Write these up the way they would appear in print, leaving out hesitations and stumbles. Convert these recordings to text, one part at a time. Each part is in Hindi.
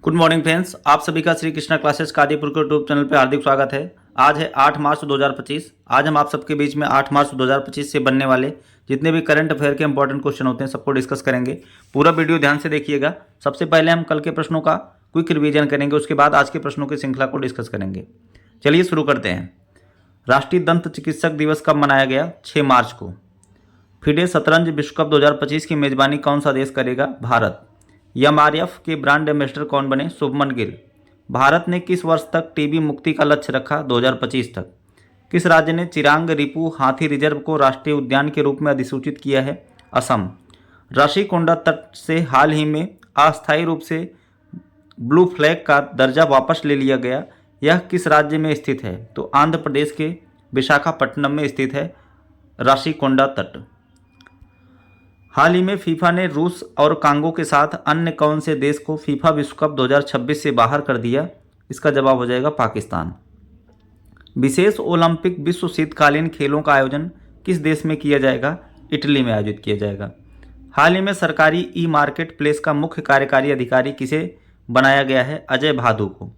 गुड मॉर्निंग फ्रेंड्स, आप सभी का श्री कृष्णा क्लासेस कादीपुर के यूट्यूब चैनल पर हार्दिक स्वागत है। आज है 8 मार्च 2025। आज हम आप सबके बीच में 8 मार्च 2025 से बनने वाले जितने भी करंट अफेयर के इंपॉर्टेंट क्वेश्चन होते हैं सबको डिस्कस करेंगे। पूरा वीडियो ध्यान से देखिएगा। सबसे पहले हम कल के प्रश्नों का क्विक रिवीजन करेंगे, उसके बाद आज के प्रश्नों की श्रृंखला को डिस्कस करेंगे। चलिए शुरू करते हैं। राष्ट्रीय दंत चिकित्सक दिवस कब मनाया गया? 6 मार्च को। फिडे शतरंज विश्व कप 2025 की मेजबानी कौन सा देश करेगा? भारत। एमआरएफ के ब्रांड एम्बेसडर कौन बने? शुभमन गिल। भारत ने किस वर्ष तक टीबी मुक्ति का लक्ष्य रखा? 2025 तक। किस राज्य ने चिरांग रिपू हाथी रिजर्व को राष्ट्रीय उद्यान के रूप में अधिसूचित किया है? असम। ऋषिकोंडा तट से हाल ही में अस्थायी रूप से ब्लू फ्लैग का दर्जा वापस ले लिया गया। यह किस राज्य में स्थित है? तो आंध्र प्रदेश के विशाखापट्टनम में स्थित है ऋषिकोंडा तट। हाल ही में फीफा ने रूस और कांगो के साथ अन्य कौन से देश को फीफा विश्व कप 2026 से बाहर कर दिया? इसका जवाब हो जाएगा पाकिस्तान। विशेष ओलंपिक विश्व शीतकालीन खेलों का आयोजन किस देश में किया जाएगा? इटली में आयोजित किया जाएगा। हाल ही में सरकारी ई मार्केट प्लेस का मुख्य कार्यकारी अधिकारी किसे बनाया गया है? अजय भादु को।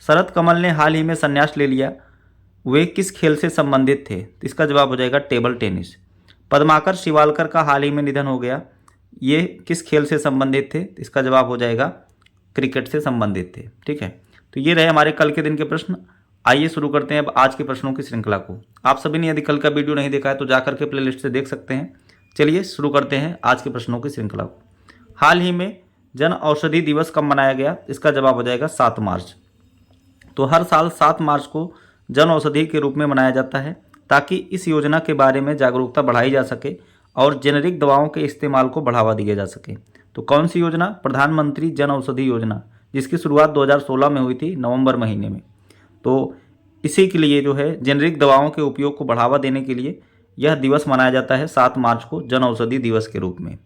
शरद कमल ने हाल ही में संन्यास ले लिया, वे किस खेल से संबंधित थे? इसका जवाब हो जाएगा टेबल टेनिस। पद्माकर शिवालकर का हाल ही में निधन हो गया, ये किस खेल से संबंधित थे? इसका जवाब हो जाएगा क्रिकेट से संबंधित थे। ठीक है, तो ये रहे हमारे कल के दिन के प्रश्न। आइए शुरू करते हैं अब आज के प्रश्नों की श्रृंखला को। आप सभी ने यदि कल का वीडियो नहीं देखा है तो जाकर के प्लेलिस्ट से देख सकते हैं। चलिए शुरू करते हैं आज के प्रश्नों की श्रृंखला को। हाल ही में जन औषधि दिवस कब मनाया गया? इसका जवाब हो जाएगा 7 मार्च। तो हर साल 7 मार्च को जन औषधि के रूप में मनाया जाता है ताकि इस योजना के बारे में जागरूकता बढ़ाई जा सके और जेनेरिक दवाओं के इस्तेमाल को बढ़ावा दिया जा सके। तो कौन सी योजना? प्रधानमंत्री जन औषधि योजना, जिसकी शुरुआत 2016 में हुई थी नवंबर महीने में। तो इसी के लिए जो है जेनेरिक दवाओं के उपयोग को बढ़ावा देने के लिए यह दिवस मनाया जाता है 7 मार्च को जन औषधि दिवस के रूप में।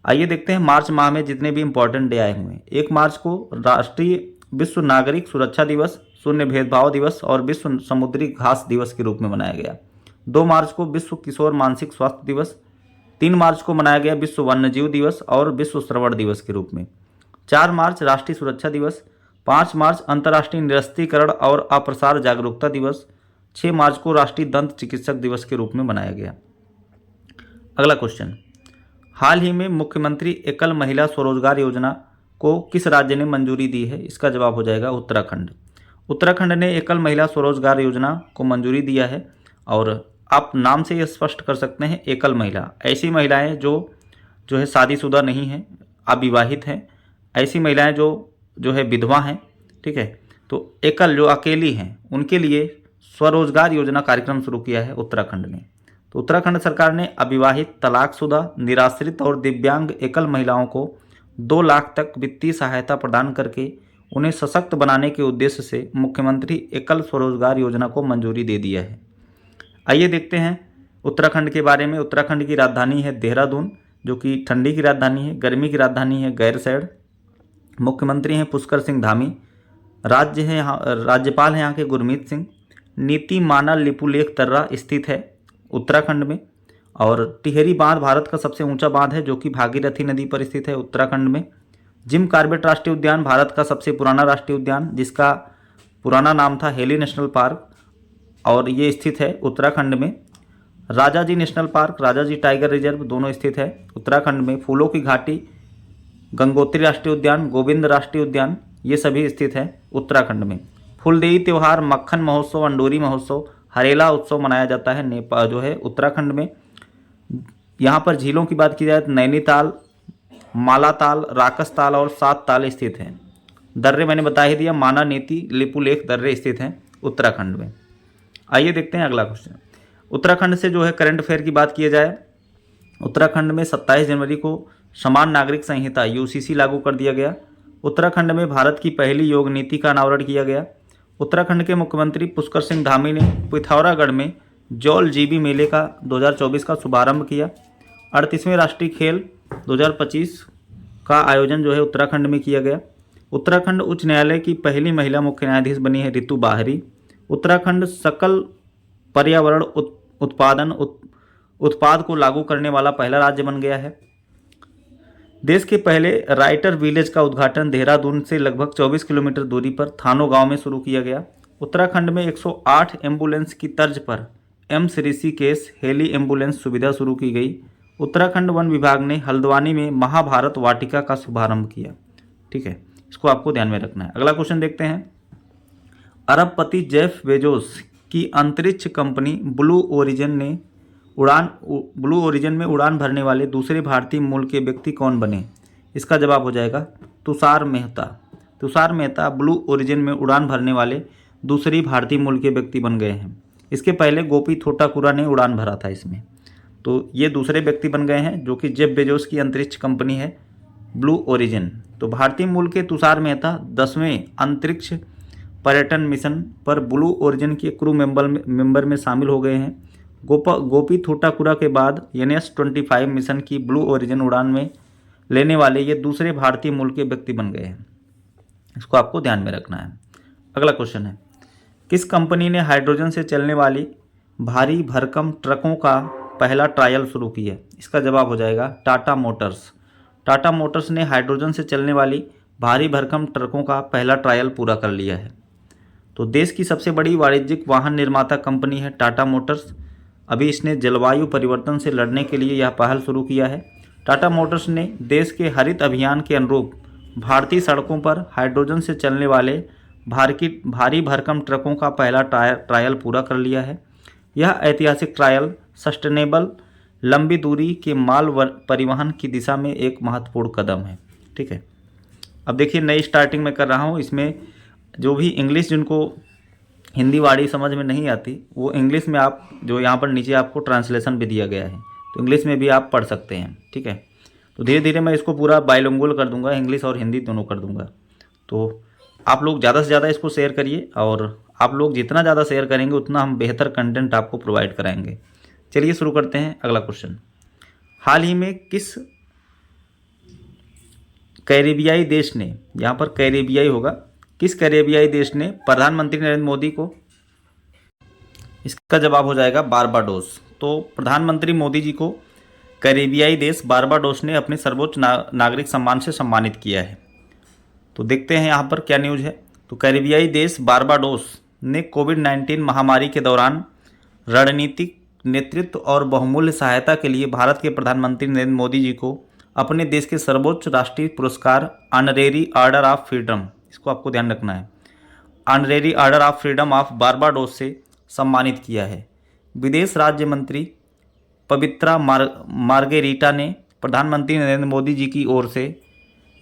आइए देखते हैं मार्च माह में जितने भी इंपॉर्टेंट डे आए हुए हैं। 1 मार्च को राष्ट्रीय विश्व नागरिक सुरक्षा दिवस, शून्य भेदभाव दिवस और विश्व समुद्री घास दिवस के रूप में मनाया गया। 2 मार्च को विश्व किशोर मानसिक स्वास्थ्य दिवस। 3 मार्च को मनाया गया विश्व वन्यजीव दिवस और विश्व श्रवण दिवस के रूप में। 4 मार्च राष्ट्रीय सुरक्षा दिवस। 5 मार्च अंतर्राष्ट्रीय निरस्तीकरण और अप्रसार जागरूकता दिवस। 6 मार्च को राष्ट्रीय दंत चिकित्सक दिवस के रूप में मनाया गया। अगला क्वेश्चन, हाल ही में मुख्यमंत्री एकल महिला स्वरोजगार योजना को किस राज्य ने मंजूरी दी है? इसका जवाब हो जाएगा उत्तराखंड। उत्तराखंड ने एकल महिला स्वरोजगार योजना को मंजूरी दिया है और आप नाम से यह स्पष्ट कर सकते हैं एकल महिला, ऐसी महिलाएं जो है शादीशुदा नहीं हैं, अविवाहित हैं, ऐसी महिलाएं जो है विधवा हैं। ठीक है, तो एकल जो अकेली हैं उनके लिए स्वरोजगार योजना कार्यक्रम शुरू किया है उत्तराखंड ने। तो उत्तराखंड सरकार ने अविवाहित, तलाकशुदा, निराश्रित और दिव्यांग एकल महिलाओं को 2 लाख तक वित्तीय सहायता प्रदान करके उन्हें सशक्त बनाने के उद्देश्य से मुख्यमंत्री एकल स्वरोजगार योजना को मंजूरी दे दिया है। आइए देखते हैं उत्तराखंड के बारे में। उत्तराखंड की राजधानी है देहरादून, जो कि ठंडी की राजधानी है। गर्मी की राजधानी है गैरसैंण। मुख्यमंत्री हैं पुष्कर सिंह धामी। राज्य है यहाँ, राज्यपाल हैं यहाँ के गुरमीत सिंह। नीति माना लिपुलेख तर्रा स्थित है उत्तराखंड में। और टिहरी बांध भारत का सबसे ऊंचा बांध है जो कि भागीरथी नदी पर स्थित है उत्तराखंड में। जिम कॉर्बेट राष्ट्रीय उद्यान भारत का सबसे पुराना राष्ट्रीय उद्यान, जिसका पुराना नाम था हेली नेशनल पार्क, और ये स्थित है उत्तराखंड में। Rajaji national park, Rajaji tiger reserve दोनों स्थित है उत्तराखंड में। फूलों की घाटी, गंगोत्री राष्ट्रीय उद्यान, गोविंद राष्ट्रीय उद्यान, ये सभी स्थित हैं उत्तराखंड में। फुलदेई त्यौहार, मक्खन महोत्सव, अंडोरी महोत्सव, हरेला उत्सव मनाया जाता है नेपाल जो है उत्तराखंड में। यहाँ पर झीलों की बात की जाए तो नैनीताल, मालाताल, राकसताल और 7 ताल स्थित हैं। दर्रे मैंने बता ही दिया, माना, नीति, लिपुलेख दर्रे स्थित हैं उत्तराखंड में। आइए देखते हैं अगला क्वेश्चन। उत्तराखंड से जो है करंट अफेयर की बात की जाए, उत्तराखंड में 27 जनवरी को समान नागरिक संहिता यूसीसी लागू कर दिया गया। उत्तराखंड में भारत की पहली योग नीति का अनावरण किया गया। उत्तराखंड के मुख्यमंत्री पुष्कर सिंह धामी ने पिथौरागढ़ में जौल जीबी मेले का 2024 का शुभारंभ किया। 38वें राष्ट्रीय खेल 2025 का आयोजन जो है उत्तराखंड में किया गया। उत्तराखंड उच्च न्यायालय की पहली महिला मुख्य न्यायाधीश बनी है रितु बाहरी। उत्तराखंड सकल पर्यावरण उत्पाद को लागू करने वाला पहला राज्य बन गया है। देश के पहले राइटर विलेज का उद्घाटन देहरादून से लगभग 24 किलोमीटर दूरी पर थानो गांव में शुरू किया गया। उत्तराखंड में 108 एम्बुलेंस की तर्ज पर एम्स ऋषिकेश हेली एम्बुलेंस सुविधा शुरू की गई। उत्तराखंड वन विभाग ने हल्द्वानी में महाभारत वाटिका का शुभारंभ किया। ठीक है, इसको आपको ध्यान में रखना है। अगला क्वेश्चन देखते हैं। अरबपति जेफ बेजोस की अंतरिक्ष कंपनी ब्लू ओरिजिन में उड़ान भरने वाले दूसरे भारतीय मूल के व्यक्ति कौन बने? इसका जवाब हो जाएगा तुषार मेहता। तुषार मेहता ब्लू ओरिजिन में उड़ान भरने वाले दूसरी भारतीय मूल के व्यक्ति बन गए हैं। इसके पहले गोपी थोटाकुरा ने उड़ान भरा था इसमें, तो ये दूसरे व्यक्ति बन गए हैं, जो कि जेफ बेजोस की अंतरिक्ष कंपनी है ब्लू ओरिजिन। तो भारतीय मूल के तुषार मेहता 10वें अंतरिक्ष पर्यटन मिशन पर ब्लू ओरिजिन के क्रू मेंबर में शामिल हो गए हैं। गोपी थोटाकुरा के बाद NS-25 मिशन की ब्लू ओरिजिन उड़ान में लेने वाले ये दूसरे भारतीय मूल के व्यक्ति बन गए हैं। इसको आपको ध्यान में रखना है। अगला क्वेश्चन है, किस कंपनी ने हाइड्रोजन से चलने वाली भारी भरकम ट्रकों का पहला ट्रायल शुरू किया? इसका जवाब हो जाएगा टाटा मोटर्स। टाटा मोटर्स ने हाइड्रोजन से चलने वाली भारी भरकम ट्रकों का पहला ट्रायल पूरा कर लिया है। तो देश की सबसे बड़ी वाणिज्यिक वाहन निर्माता कंपनी है टाटा मोटर्स। अभी इसने जलवायु परिवर्तन से लड़ने के लिए यह पहल शुरू किया है। टाटा मोटर्स ने देश के हरित अभियान के अनुरूप भारतीय सड़कों पर हाइड्रोजन से चलने वाले भारी भरकम ट्रकों का पहला ट्रायल पूरा कर लिया है। यह ऐतिहासिक ट्रायल सस्टेनेबल लंबी दूरी के माल परिवहन की दिशा में एक महत्वपूर्ण कदम है। ठीक है, अब देखिए नई स्टार्टिंग में कर रहा हूँ। इसमें जो भी इंग्लिश जिनको हिंदी वाड़ी समझ में नहीं आती वो इंग्लिश में आप जो यहाँ पर नीचे आपको ट्रांसलेशन भी दिया गया है, तो इंग्लिश में भी आप पढ़ सकते हैं। ठीक है, तो धीरे धीरे मैं इसको पूरा बाइलिंगुअल कर दूंगा, इंग्लिश और हिंदी दोनों कर दूंगा। तो आप लोग ज़्यादा से ज़्यादा इसको शेयर करिए, और आप लोग जितना ज़्यादा शेयर करेंगे उतना हम बेहतर कंटेंट आपको प्रोवाइड कराएंगे। चलिए शुरू करते हैं। अगला क्वेश्चन, हाल ही में किस कैरेबियाई देश ने, यहाँ पर कैरेबियाई होगा, किस कैरेबियाई देश ने प्रधानमंत्री नरेंद्र मोदी को? इसका जवाब हो जाएगा बारबाडोस। तो प्रधानमंत्री मोदी जी को कैरेबियाई देश बारबाडोस ने अपने सर्वोच्च नागरिक सम्मान से सम्मानित किया है। तो देखते हैं यहाँ पर क्या न्यूज़ है। तो कैरेबियाई देश बारबाडोस ने कोविड-19 महामारी के दौरान रणनीतिक नेतृत्व और बहुमूल्य सहायता के लिए भारत के प्रधानमंत्री नरेंद्र मोदी जी को अपने देश के सर्वोच्च राष्ट्रीय पुरस्कार ऑनरेरी ऑर्डर ऑफ फ्रीडम, इसको आपको ध्यान रखना है, honorary order of freedom of Barbados से सम्मानित किया है। विदेश राज्य मंत्री पवित्रा मार्गेरिटा ने प्रधानमंत्री नरेंद्र मोदी जी की ओर से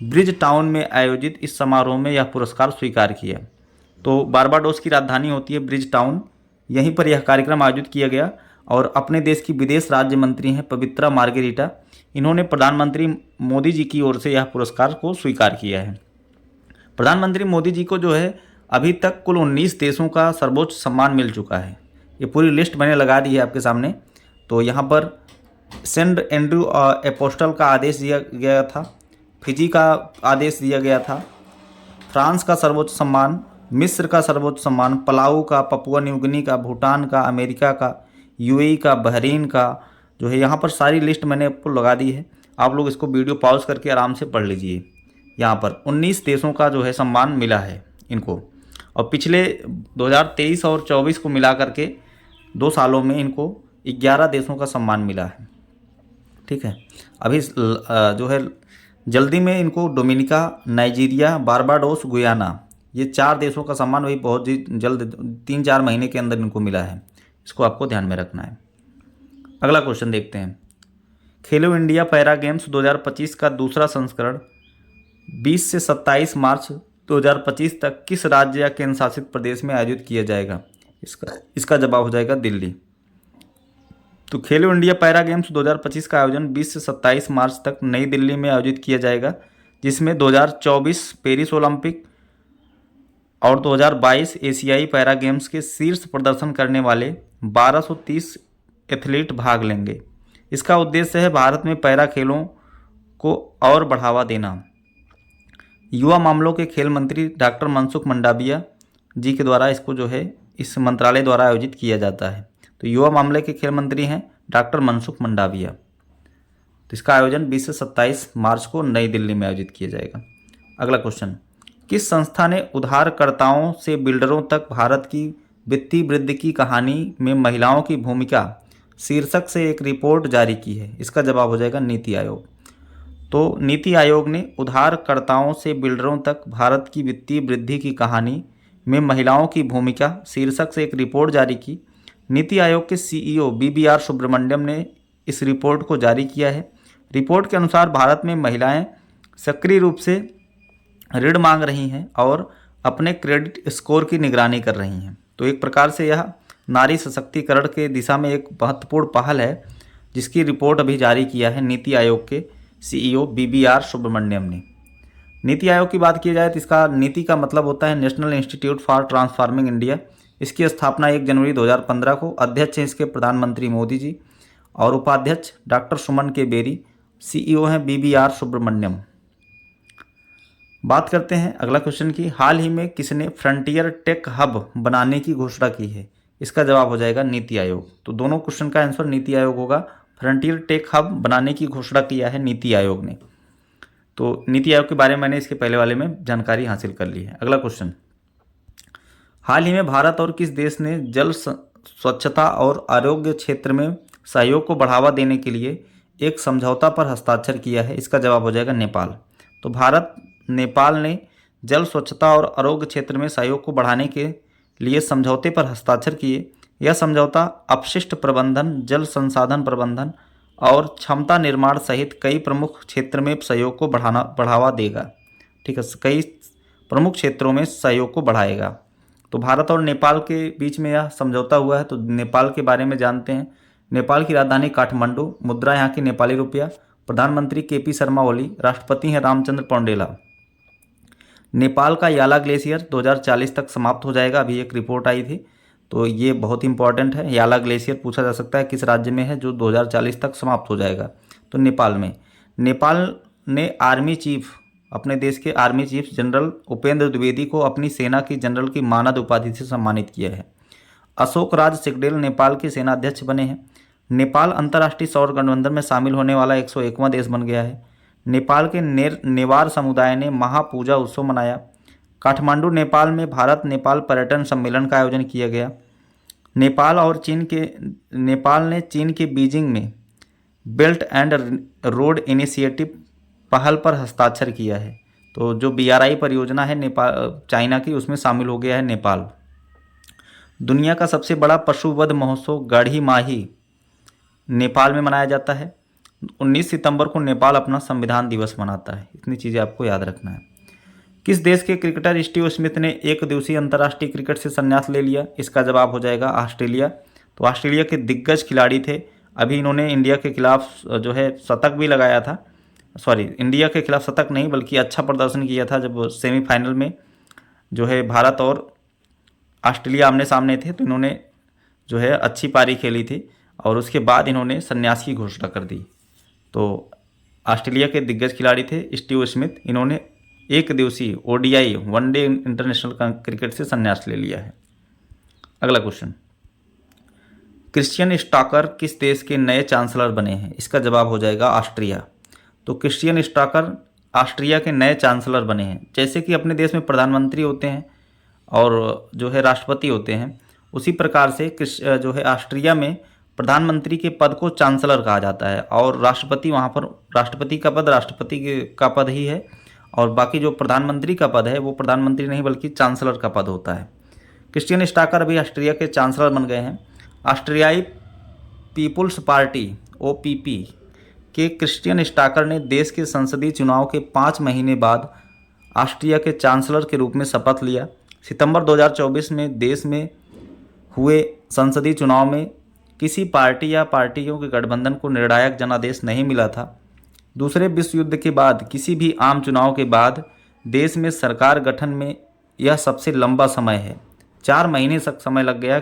ब्रिज टाउन में आयोजित इस समारोह में यह पुरस्कार स्वीकार किया। तो बारबाडोस की राजधानी होती है ब्रिज टाउन, यहीं पर यह कार्यक्रम आयोजित किया गया। और अपने देश की विदेश राज्य मंत्री हैं पवित्रा मार्गेरिटा, इन्होंने प्रधानमंत्री मोदी जी की ओर से यह पुरस्कार को स्वीकार किया है। प्रधानमंत्री मोदी जी को जो है अभी तक कुल 19 देशों का सर्वोच्च सम्मान मिल चुका है। ये पूरी लिस्ट मैंने लगा दी है आपके सामने। तो यहाँ पर सेंट एंड्रयू एपोस्टल का आदेश दिया गया था, फिजी का आदेश दिया गया था, फ्रांस का सर्वोच्च सम्मान, मिस्र का सर्वोच्च सम्मान, पलाऊ का, पपुआ न्यू गिनी का, भूटान का, अमेरिका का, यूएई का, बहरीन का, जो है यहाँ पर सारी लिस्ट मैंने आपको लगा दी है। आप लोग इसको वीडियो पॉज करके आराम से पढ़ लीजिए। यहाँ पर 19 देशों का जो है सम्मान मिला है इनको, और पिछले 2023 और 24 को मिला करके 2 सालों में इनको 11 देशों का सम्मान मिला है। ठीक है, अभी जो है जल्दी में इनको डोमिनिका, नाइजीरिया, बारबाडोस, गुयाना, ये 4 देशों का सम्मान वही बहुत ही जल्द 3-4 महीने के अंदर इनको मिला है। इसको आपको ध्यान में रखना है। अगला क्वेश्चन देखते हैं। खेलो इंडिया पैरा गेम्स 2025 का दूसरा संस्करण 20 से 27 मार्च 2025 तक किस राज्य या केंद्र शासित प्रदेश में आयोजित किया जाएगा? इसका जवाब हो जाएगा दिल्ली। तो खेलो इंडिया पैरा गेम्स 2025 का आयोजन 20 से 27 मार्च तक नई दिल्ली में आयोजित किया जाएगा, जिसमें 2024 पेरिस ओलंपिक और 2022 एशियाई पैरा गेम्स के शीर्ष प्रदर्शन करने वाले 1230 एथलीट भाग लेंगे। इसका उद्देश्य है भारत में पैरा खेलों को और बढ़ावा देना। युवा मामलों के खेल मंत्री डॉक्टर मनसुख मंडाविया जी के द्वारा इसको जो है इस मंत्रालय द्वारा आयोजित किया जाता है। तो युवा मामले के खेल मंत्री हैं डॉक्टर मनसुख मंडाविया। तो इसका आयोजन 20 से 27 मार्च को नई दिल्ली में आयोजित किया जाएगा। अगला क्वेश्चन, किस संस्था ने उधारकर्ताओं से बिल्डरों तक भारत की वित्तीय वृद्धि की कहानी में महिलाओं की भूमिका शीर्षक से एक रिपोर्ट जारी की है? इसका जवाब हो जाएगा नीति आयोग। तो नीति आयोग ने उधारकर्ताओं से बिल्डरों तक भारत की वित्तीय वृद्धि की कहानी में महिलाओं की भूमिका शीर्षक से एक रिपोर्ट जारी की। नीति आयोग के CEO BBR सुब्रमण्यम ने इस रिपोर्ट को जारी किया है। रिपोर्ट के अनुसार भारत में महिलाएं सक्रिय रूप से ऋण मांग रही हैं और अपने क्रेडिट स्कोर की निगरानी कर रही हैं। तो एक प्रकार से यह नारी सशक्तिकरण के दिशा में एक महत्वपूर्ण पहल है, जिसकी रिपोर्ट अभी जारी किया है नीति आयोग के CEO BBR सुब्रमण्यम ने। नीति आयोग की बात की जाए तो इसका नीति का मतलब होता है national institute for transforming India. इसकी स्थापना 1 जनवरी 2015 को, अध्यक्ष हैं इसके प्रधानमंत्री मोदी जी और उपाध्यक्ष डॉक्टर सुमन के बेरी, CEO हैं BBR सुब्रमण्यम। बात करते हैं अगला क्वेश्चन की, हाल ही में किसने फ्रंटियर टेक हब बनाने की घोषणा की है? इसका जवाब हो जाएगा नीति आयोग। तो दोनों क्वेश्चन का आंसर नीति आयोग होगा। फ्रंटियर टेक हब बनाने की घोषणा किया है नीति आयोग ने। तो नीति आयोग के बारे में मैंने इसके पहले वाले में जानकारी हासिल कर ली है। अगला क्वेश्चन, हाल ही में भारत और किस देश ने जल स्वच्छता और आरोग्य क्षेत्र में सहयोग को बढ़ावा देने के लिए एक समझौता पर हस्ताक्षर किया है? इसका जवाब हो जाएगा नेपाल। तो भारत नेपाल ने जल स्वच्छता और आरोग्य क्षेत्र में सहयोग को बढ़ाने के लिए समझौते पर हस्ताक्षर किए। यह समझौता अपशिष्ट प्रबंधन, जल संसाधन प्रबंधन और क्षमता निर्माण सहित कई प्रमुख क्षेत्र में सहयोग को बढ़ावा देगा। ठीक है, कई प्रमुख क्षेत्रों में सहयोग को बढ़ाएगा। तो भारत और नेपाल के बीच में यह समझौता हुआ है। तो नेपाल के बारे में जानते हैं। नेपाल की राजधानी काठमांडू, मुद्रा यहाँ की नेपाली रुपया, प्रधानमंत्री KP शर्मा ओली, राष्ट्रपति हैं रामचंद्र पौडेला। नेपाल का याला ग्लेशियर 2040 तक समाप्त हो जाएगा, अभी एक रिपोर्ट आई थी, तो ये बहुत इंपॉर्टेंट है। याला ग्लेशियर पूछा जा सकता है किस राज्य में है जो 2040 तक समाप्त हो जाएगा? तो नेपाल में। नेपाल ने आर्मी चीफ, अपने देश के army chief general Upendra Dwivedi को अपनी सेना की जनरल की मानद उपाधि से सम्मानित किया है। अशोक राज सिकडेल नेपाल के सेनाध्यक्ष बने हैं। नेपाल अंतर्राष्ट्रीय सौर गठबंधन में शामिल होने वाला 101वां देश बन गया है। नेपाल के नेवार समुदाय ने महापूजा उत्सव मनाया। काठमांडू नेपाल में भारत नेपाल पर्यटन सम्मेलन का आयोजन किया गया। नेपाल ने चीन के बीजिंग में बेल्ट एंड रोड इनिशिएटिव पहल पर हस्ताक्षर किया है। तो जो BRI परियोजना है नेपाल चाइना की, उसमें शामिल हो गया है नेपाल। दुनिया का सबसे बड़ा पशुवध महोत्सव गढ़ी माही नेपाल में मनाया जाता है। 19 सितंबर को नेपाल अपना संविधान दिवस मनाता है। इतनी चीज़ें आपको याद रखना है। किस देश के क्रिकेटर स्टीव स्मिथ ने एक दिवसीय अंतर्राष्ट्रीय क्रिकेट से संन्यास ले लिया? इसका जवाब हो जाएगा ऑस्ट्रेलिया। तो ऑस्ट्रेलिया के दिग्गज खिलाड़ी थे। अभी इन्होंने इंडिया के खिलाफ जो है शतक भी लगाया था। इंडिया के खिलाफ शतक नहीं बल्कि अच्छा प्रदर्शन किया था जब सेमीफाइनल में जो है भारत और ऑस्ट्रेलिया आमने सामने थे, तो इन्होंने जो है अच्छी पारी खेली थी और उसके बाद इन्होंने संन्यास की घोषणा कर दी। तो ऑस्ट्रेलिया के दिग्गज खिलाड़ी थे स्टीव स्मिथ, इन्होंने एक दिवसीय ODI वनडे इंटरनेशनल क्रिकेट से संन्यास ले लिया है। अगला क्वेश्चन, क्रिश्चियन स्टॉकर किस देश के नए चांसलर बने हैं? इसका जवाब हो जाएगा ऑस्ट्रिया। तो क्रिश्चियन स्टॉकर ऑस्ट्रिया के नए चांसलर बने हैं। जैसे कि अपने देश में प्रधानमंत्री होते हैं और जो है राष्ट्रपति होते हैं, उसी प्रकार से जो है ऑस्ट्रिया में प्रधानमंत्री के पद को चांसलर कहा जाता है और राष्ट्रपति वहाँ पर राष्ट्रपति का पद ही है और बाकी जो प्रधानमंत्री का पद है वो प्रधानमंत्री नहीं बल्कि चांसलर का पद होता है। क्रिश्चियन स्टॉकर अभी ऑस्ट्रिया के चांसलर बन गए हैं। ऑस्ट्रियाई पीपुल्स पार्टी OPP के क्रिश्चियन स्टॉकर ने देश के संसदीय चुनाव के 5 महीने बाद ऑस्ट्रिया के चांसलर के रूप में शपथ लिया। सितंबर 2024 में देश में हुए संसदीय चुनाव में किसी पार्टी या पार्टियों के गठबंधन को निर्णायक जनादेश नहीं मिला था। दूसरे विश्व युद्ध के बाद किसी भी आम चुनाव के बाद देश में सरकार गठन में यह सबसे लंबा समय है। 4 महीने तक समय लग गया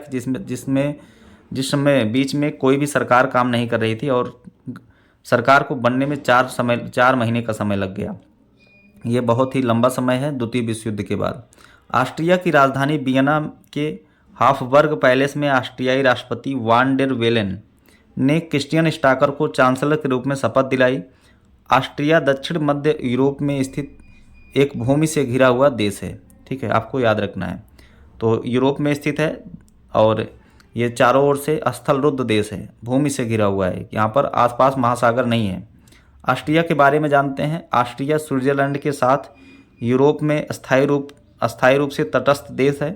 जिस समय बीच में कोई भी सरकार काम नहीं कर रही थी और सरकार को बनने में 4 महीने का समय लग गया। ये बहुत ही लंबा समय है द्वितीय विश्व युद्ध के बाद। ऑस्ट्रिया की राजधानी वियना के हाफबर्ग पैलेस में ऑस्ट्रियाई राष्ट्रपति वान डेर वेलेन ने क्रिस्टियन स्टाकर को चांसलर के रूप में शपथ दिलाई। ऑस्ट्रिया दक्षिण मध्य यूरोप में स्थित एक भूमि से घिरा हुआ देश है। ठीक है, आपको याद रखना है। तो यूरोप में स्थित है और ये चारों ओर से स्थलरुद्ध देश है, भूमि से घिरा हुआ है, यहाँ पर आसपास महासागर नहीं है। ऑस्ट्रिया के बारे में जानते हैं। ऑस्ट्रिया स्विट्जरलैंड के साथ यूरोप में स्थायी रूप से तटस्थ देश है।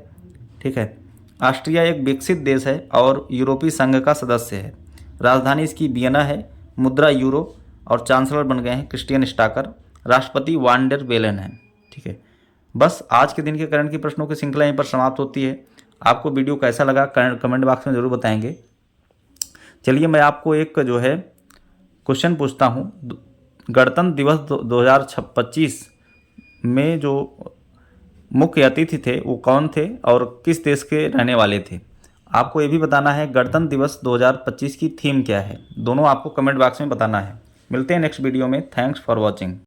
ठीक है, ऑस्ट्रिया एक विकसित देश है और यूरोपीय संघ का सदस्य है। राजधानी इसकी वियना है, मुद्रा यूरो और चांसलर बन गए हैं क्रिस्टियन स्टाकर। राष्ट्रपति वान डेर बेलेन है। ठीक है, बस आज के दिन के करंट की प्रश्नों की श्रृंखला यहीं पर समाप्त होती है। आपको वीडियो कैसा लगा कमेंट बॉक्स में ज़रूर बताएंगे। चलिए मैं आपको एक जो है क्वेश्चन पूछता हूँ। गणतंत्र दिवस 2025 में जो मुख्य अतिथि थे वो कौन थे और किस देश के रहने वाले थे? आपको ये भी बताना है गणतंत्र दिवस 2025 की थीम क्या है। दोनों आपको कमेंट बॉक्स में बताना है। मिलते हैं नेक्स्ट वीडियो में। Thanks for watching.